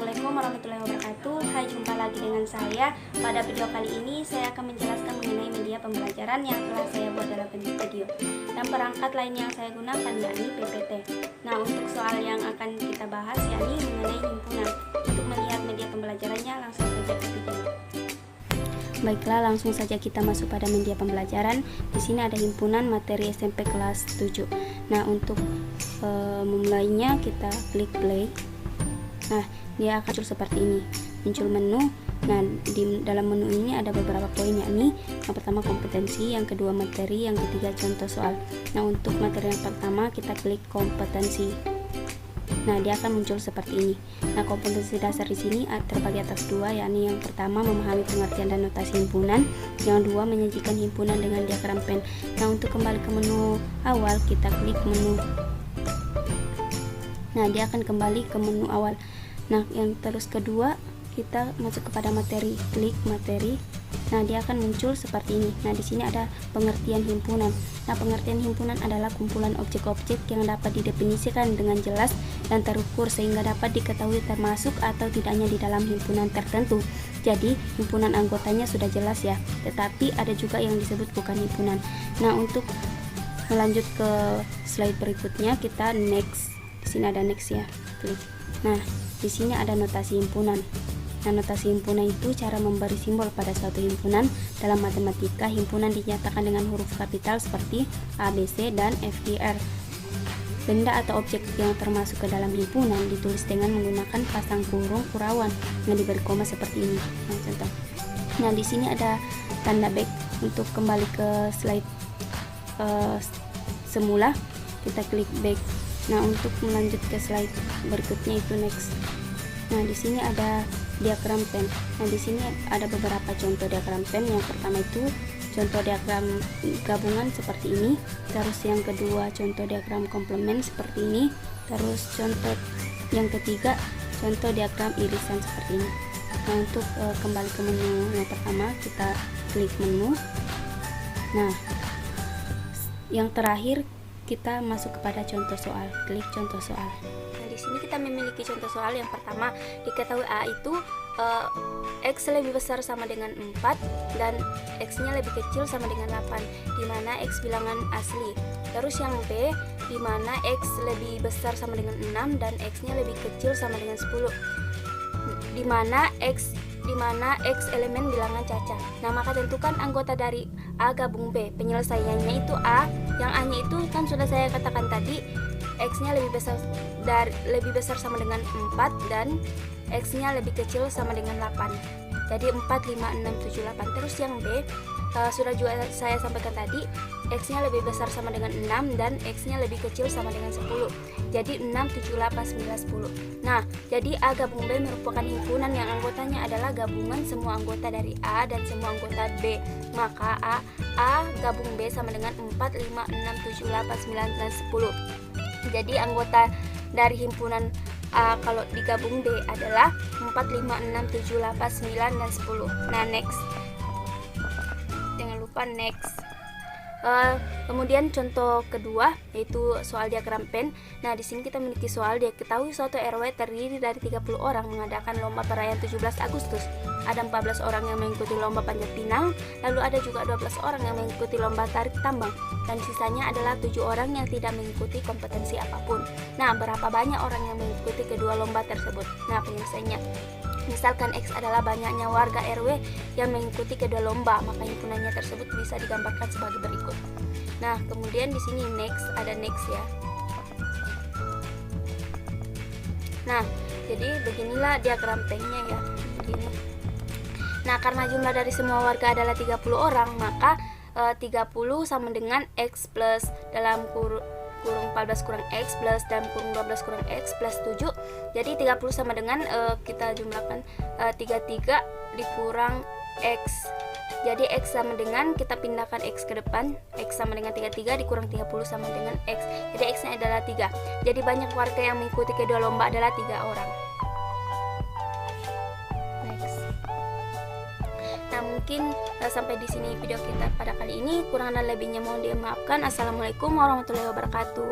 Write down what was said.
Assalamualaikum warahmatullahi wabarakatuh. Hai, jumpa lagi dengan saya. Pada video kali ini saya akan menjelaskan mengenai media pembelajaran yang telah saya buat dalam bentuk video dan perangkat lain yang saya gunakan, yakni PPT. Nah, untuk soal yang akan kita bahas yakni mengenai himpunan. Untuk melihat media pembelajarannya langsung saja ke video. Baiklah, langsung saja kita masuk pada media pembelajaran. Di sini ada himpunan materi SMP kelas 7. Nah, untuk memulainya kita klik play. Nah, dia akan muncul seperti ini, muncul menu. Nah, di dalam menu ini ada beberapa poin, yakni yang pertama kompetensi, yang kedua materi, yang ketiga contoh soal. Nah, untuk materi yang pertama kita klik kompetensi. Nah, dia akan muncul seperti ini. Nah, kompetensi dasar di sini terbagi atas dua, yakni yang pertama memahami pengertian dan notasi himpunan, yang kedua menyajikan himpunan dengan diagram pen. Nah, untuk kembali ke menu awal kita klik menu. Nah, dia akan kembali ke menu awal. Nah, yang terus kedua kita masuk kepada materi, klik materi. Nah, dia akan muncul seperti ini. Nah, di sini ada pengertian himpunan. Nah, pengertian himpunan adalah kumpulan objek-objek yang dapat didefinisikan dengan jelas dan terukur sehingga dapat diketahui termasuk atau tidaknya di dalam himpunan tertentu. Jadi, himpunan anggotanya sudah jelas ya, tetapi ada juga yang disebut bukan himpunan. Nah, untuk melanjut ke slide berikutnya kita next. Di sini ada next ya, klik. Nah, di sini ada notasi himpunan. Nah, notasi himpunan itu cara memberi simbol pada suatu himpunan. Dalam matematika, himpunan dinyatakan dengan huruf kapital seperti A, B, C, dan F, G, R. Benda atau objek yang termasuk ke dalam himpunan ditulis dengan menggunakan pasang kurung kurawan yang diberi koma seperti ini. Nah, contoh. Nah, di sini ada tanda back. Untuk kembali ke slide semula, kita klik back. Nah, untuk melanjut ke slide berikutnya itu next. Nah, di sini ada diagram pen. Nah, di sini ada beberapa contoh diagram pen. Yang pertama itu contoh diagram gabungan seperti ini. Terus yang kedua contoh diagram komplement seperti ini. Terus contoh yang ketiga contoh diagram irisan seperti ini. Nah, untuk kembali ke menu yang pertama kita klik menu. Nah, yang terakhir kita masuk kepada contoh soal, klik contoh soal. Nah, di sini kita memiliki contoh soal. Yang pertama, diketahui A itu X lebih besar sama dengan 4 dan X-nya lebih kecil sama dengan 8, di mana X bilangan asli. Terus yang B, di mana X lebih besar sama dengan 6 dan X-nya lebih kecil sama dengan 10, di mana X elemen bilangan cacat. Nah, maka tentukan anggota dari A gabung B. Penyelesaiannya itu A, yang A-nya itu kan sudah saya katakan tadi, X-nya lebih besar sama dengan 4 dan X-nya lebih kecil sama dengan 8. Jadi 4, 5, 6, 7, 8. Terus yang B sudah juga saya sampaikan tadi, X-nya lebih besar sama dengan 6 dan X-nya lebih kecil sama dengan 10. Jadi 6, 7, 8, 9, 10. Nah, jadi A gabung B merupakan himpunan yang anggotanya adalah gabungan semua anggota dari A dan semua anggota B. Maka A gabung B sama dengan 4, 5, 6, 7, 8, 9, dan 10. Jadi anggota dari himpunan A kalau digabung B adalah 4, 5, 6, 7, 8, 9, dan 10. Nah, next. Jangan lupa next. Kemudian contoh kedua yaitu soal diagram pen. Nah, di sini kita memiliki soal diketahui suatu RW terdiri dari 30 orang mengadakan lomba perayaan 17 Agustus. Ada 14 orang yang mengikuti lomba panjat pinang, lalu ada juga 12 orang yang mengikuti lomba tarik tambang, dan sisanya adalah 7 orang yang tidak mengikuti kompetensi apapun. Nah, berapa banyak orang yang mengikuti kedua lomba tersebut? Nah, penyelesaiannya, misalkan X adalah banyaknya warga RW yang mengikuti kedua lomba, maka himpunannya tersebut bisa digambarkan sebagai berikut. Nah, kemudian di sini next, ada next ya. Nah, jadi beginilah diagram pen-nya ya. Begini. Nah, karena jumlah dari semua warga adalah 30 orang, maka 30 sama dengan X plus dalam kurung 14 kurang X plus dalam kurung 12 kurang X plus 7. Jadi 30 sama dengan kita jumlahkan 33 dikurang X. Jadi X sama dengan, kita pindahkan X ke depan, X sama dengan 33 dikurang 30 sama dengan X. Jadi X-nya adalah 3. Jadi banyak warga yang mengikuti kedua lomba adalah 3 orang. Next. Nah, mungkin sampai di sini video kita pada kali ini. Kurang dan lebihnya mohon dimaafkan. Assalamualaikum warahmatullahi wabarakatuh.